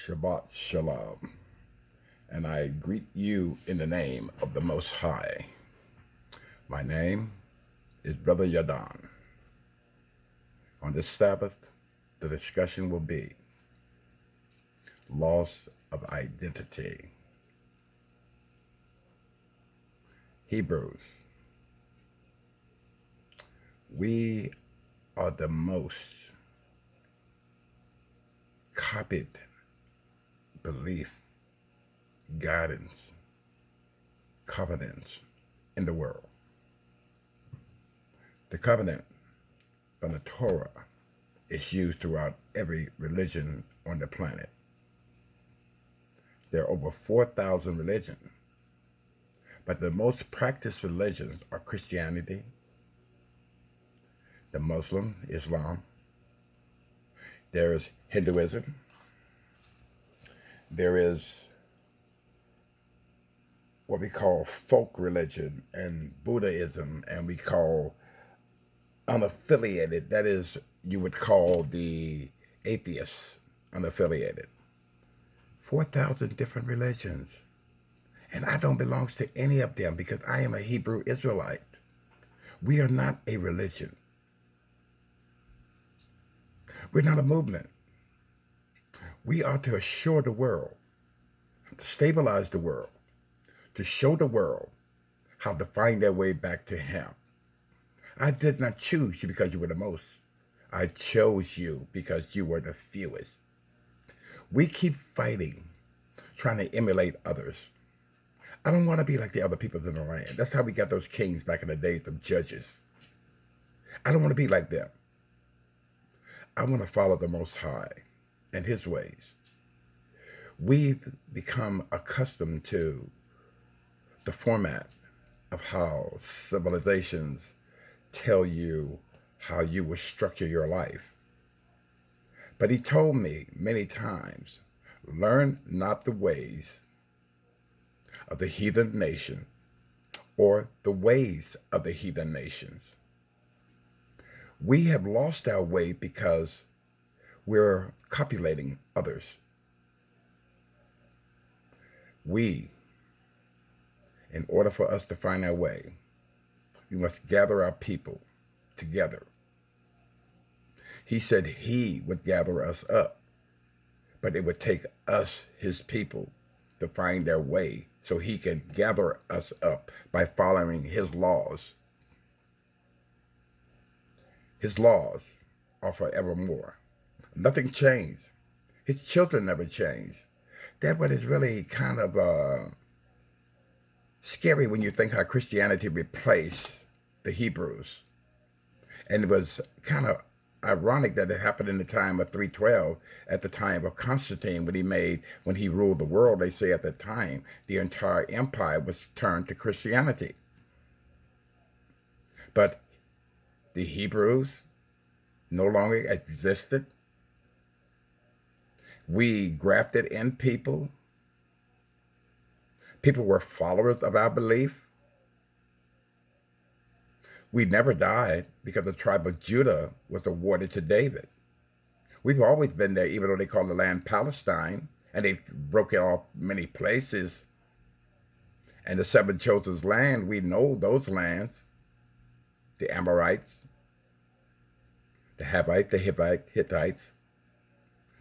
Shabbat Shalom, and I greet you in the name of the Most High. My name is Brother Yadon. On this Sabbath, the discussion will be loss of identity. Hebrews, we are the most copied belief, guidance, covenants in the world. The covenant from the Torah is used throughout every religion on the planet. There are over 4,000 religions, but the most practiced religions are Christianity, the Muslim, Islam, there is Hinduism, there is what we call folk religion and Buddhism, and we call unaffiliated, that is, you would call the atheists unaffiliated. 4,000 different religions. And I don't belong to any of them because I am a Hebrew Israelite. We are not a religion. We're not a movement. We are to assure the world, to stabilize the world, to show the world how to find their way back to Him. I did not choose you because you were the most. I chose you because you were the fewest. We keep fighting, trying to emulate others. I don't want to be like the other peoples in the land. That's how we got those kings back in the days of judges. I don't want to be like them. I want to follow the Most High and His ways. We've become accustomed to the format of how civilizations tell you how you will structure your life. But He told me many times, learn not the ways of the heathen nation or the ways of the heathen nations. We have lost our way because we're copulating others. We, in order for us to find our way, we must gather our people together. He said He would gather us up, but it would take us, His people, to find their way so He can gather us up by following His laws. His laws are forevermore. Nothing changed. His children never changed. That's what is really kind of scary when you think how Christianity replaced the Hebrews. And it was kind of ironic that it happened in the time of 312, at the time of Constantine, when he ruled the world. They say at the time the entire empire was turned to Christianity. But the Hebrews no longer existed. We grafted in people. People were followers of our belief. We never died because the tribe of Judah was awarded to David. We've always been there, even though they call the land Palestine, and they broke it off many places. And the seven chosen land, we know those lands: the Amorites, the Havites, the Hittites,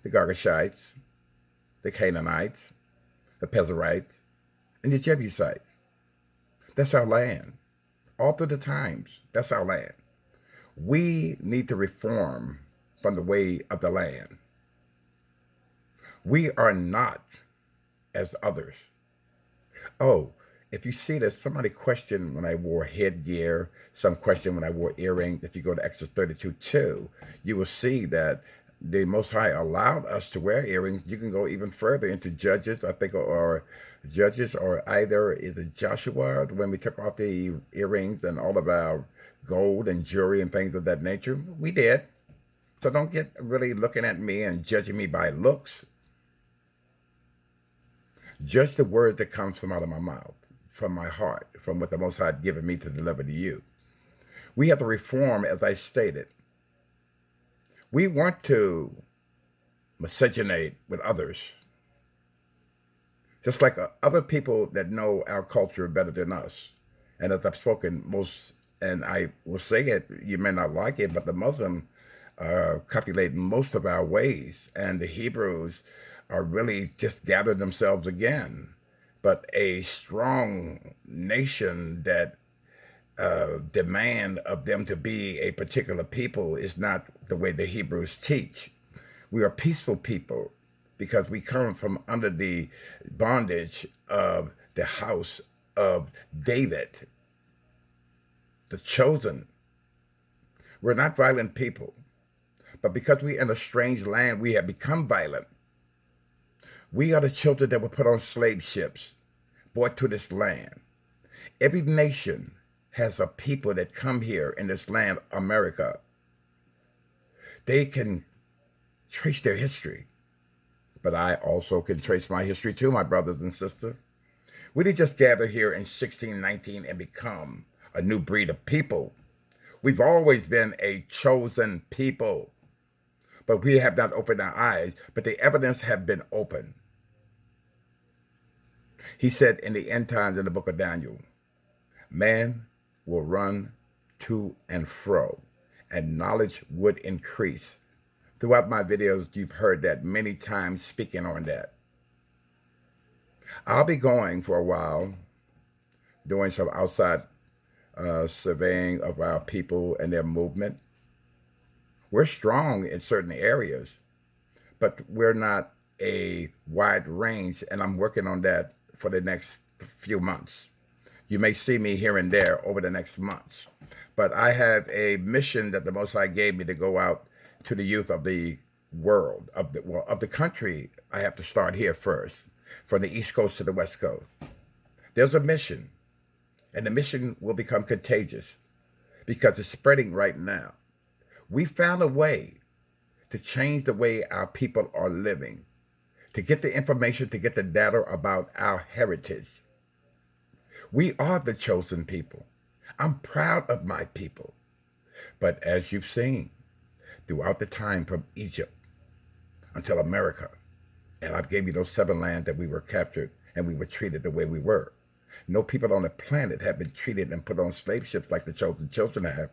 the Girgashites, the Canaanites, the Pezerites, and the Jebusites. That's our land. All through the times, that's our land. We need to reform from the way of the land. We are not as others. Oh, if you see that somebody questioned when I wore headgear, some question when I wore earrings, if you go to Exodus 32:2, you will see that the Most High allowed us to wear earrings. You can go even further into Judges, I think, or Judges, or either is it Joshua, when we took off the earrings and all of our gold and jewelry and things of that nature. We did. So don't get really looking at me and judging me by looks. Judge the word that comes from out of my mouth, from my heart, from what the Most High had given me to deliver to you. We have to reform, as I stated. We want to miscegenate with others. just like other people that know our culture better than us. And as I've spoken most, and I will say it, you may not like it, but the Muslim copulate most of our ways, and the Hebrews are really just gathered themselves again. But a strong nation that demand of them to be a particular people is not the way the Hebrews teach. We are peaceful people because we come from under the bondage of the house of David, the chosen. We're not violent people, but because we're in a strange land, we have become violent. We are the children that were put on slave ships, brought to this land. Every nation has a people that come here in this land, America. They can trace their history, but I also can trace my history too, my brothers and sisters. We didn't just gather here in 1619 and become a new breed of people. We've always been a chosen people, but we have not opened our eyes, but the evidence have been open. He said in the end times in the book of Daniel, man will run to and fro, and knowledge would increase. Throughout my videos, you've heard that many times speaking on that. I'll be going for a while, doing some outside surveying of our people and their movement. We're strong in certain areas, but we're not a wide range, and I'm working on that for the next few months. You may see me here and there over the next months, but I have a mission that the Most High gave me to go out to the youth of the world, of the country. I have to start here first, from the East Coast to the West Coast. There's a mission, and the mission will become contagious because it's spreading right now. We found a way to change the way our people are living, to get the information, to get the data about our heritage. We are the chosen people. I'm proud of my people. But as you've seen, throughout the time from Egypt until America, and I've gave you those 7 lands that we were captured and we were treated the way we were. No people on the planet have been treated and put on slave ships like the chosen children have.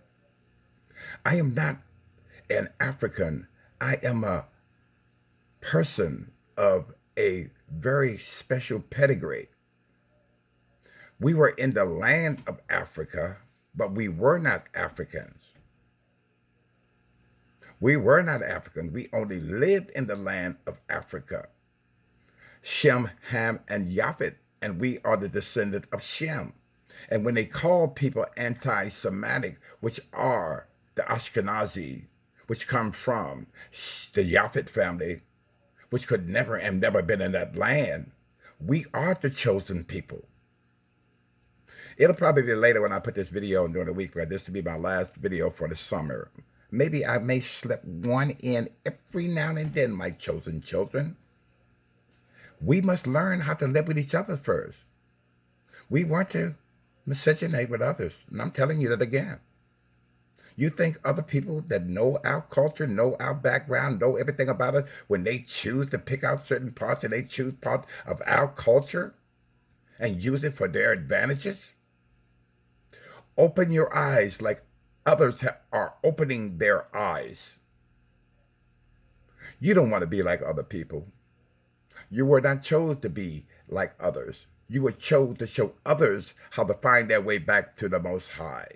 I am not an African. I am a person of a very special pedigree. We were in the land of Africa, but we were not Africans. We were not Africans. We only lived in the land of Africa. Shem, Ham, and Japhet, and we are the descendant of Shem. And when they call people anti-Semitic, which are the Ashkenazi, which come from the Japhet family, which could never have never been in that land, we are the chosen people. It'll probably be later when I put this video during the week, but this will be my last video for the summer. Maybe I may slip one in every now and then, my chosen children. We must learn how to live with each other first. We want to miscegenate with others, and I'm telling you that again. You think other people that know our culture, know our background, know everything about us, when they choose to pick out certain parts and they choose parts of our culture and use it for their advantages? Open your eyes like others are opening their eyes. You don't want to be like other people. You were not chosen to be like others. You were chosen to show others how to find their way back to the Most High.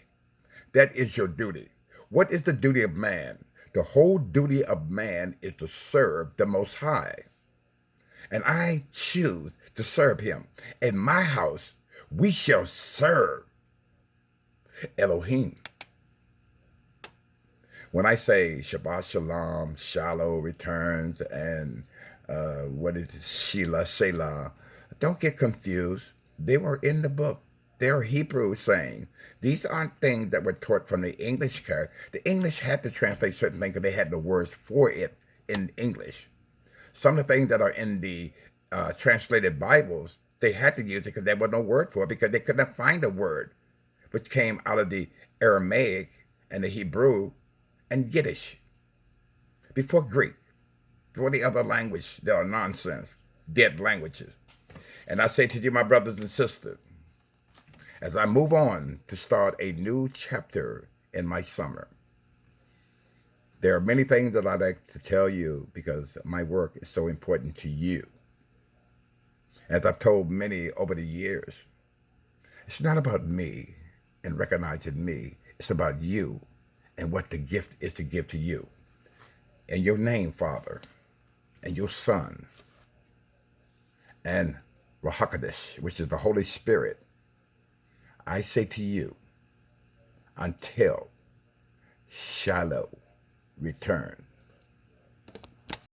That is your duty. What is the duty of man? The whole duty of man is to serve the Most High. And I choose to serve him. In my house, we shall serve Elohim. When I say Shabbat Shalom, Shalom returns, and what is it, Sheila, Selah, don't get confused. They were in the book. They're Hebrew saying. These aren't things that were taught from the English character. The English had to translate certain things because they had the words for it in English. Some of the things that are in the translated Bibles, they had to use it because there was no word for it because they could not find a word, which came out of the Aramaic and the Hebrew and Yiddish. Before Greek, before the other language, they are nonsense, dead languages. And I say to you, my brothers and sisters, as I move on to start a new chapter in my summer, there are many things that I'd like to tell you because my work is so important to you. As I've told many over the years, it's not about me and recognizing me. It's about you and what the gift is to give to you. In your name, Father, and your Son, and Rahakadosh, which is the Holy Spirit, I say to you, until Shiloh return.